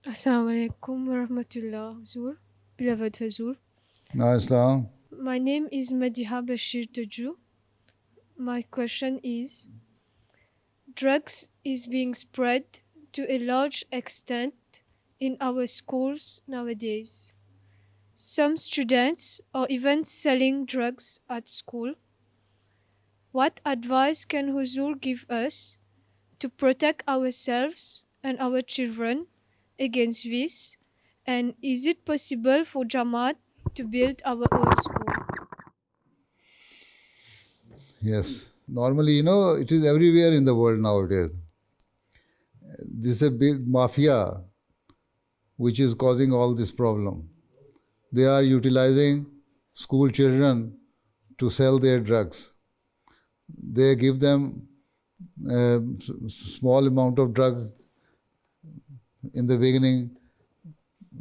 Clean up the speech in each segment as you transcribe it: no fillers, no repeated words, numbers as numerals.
Assalamu alaikum wa rahmatullah, Huzur, beloved Huzur. Islam. My name is Madiha Bashir Tuju. My question is, drugs is being spread to a large extent in our schools nowadays. Some students are even selling drugs at school. What advice can Huzur give us to protect ourselves and our children against this? And is it possible for Jamaat to build our own school? Yes. Normally, it is everywhere in the world nowadays. This is a big mafia which is causing all this problem. They are utilizing school children to sell their drugs. They give them a small amount of drug in the beginning,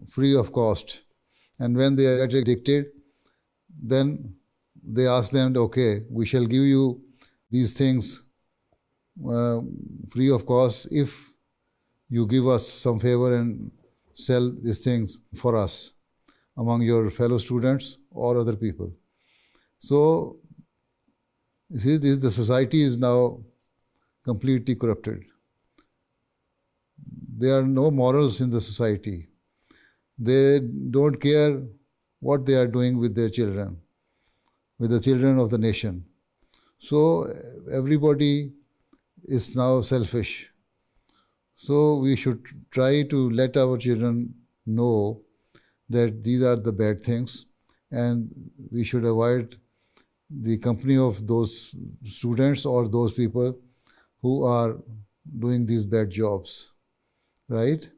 free of cost. And when they get addicted, then they ask them, okay, we shall give you these things free of cost if you give us some favor and sell these things for us among your fellow students or other people. So, you see, the society is now completely corrupted. There are no morals in the society. They don't care what they are doing with their children, with the children of the nation. So everybody is now selfish. So we should try to let our children know that these are the bad things and we should avoid the company of those students or those people who are doing these bad jobs, right?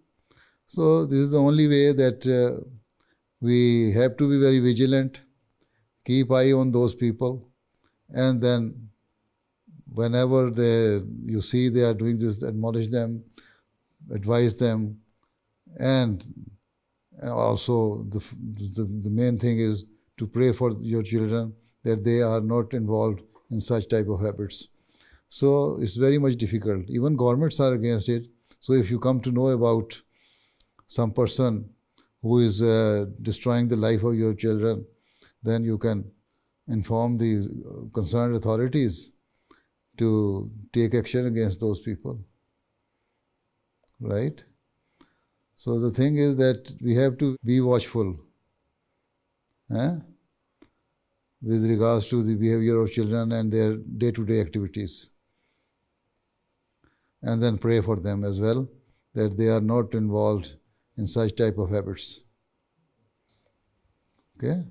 So this is the only way that we have to be very vigilant, keep eye on those people, and then whenever you see they are doing this, admonish them, advise them, and also the main thing is to pray for your children that they are not involved in such type of habits. So it's very much difficult. Even governments are against it. So if you come to know about some person who is destroying the life of your children, then you can inform the concerned authorities to take action against those people, right? So the thing is that we have to be watchful with regards to the behavior of children and their day-to-day activities. And then pray for them as well, that they are not involved in such type of habits. Okay?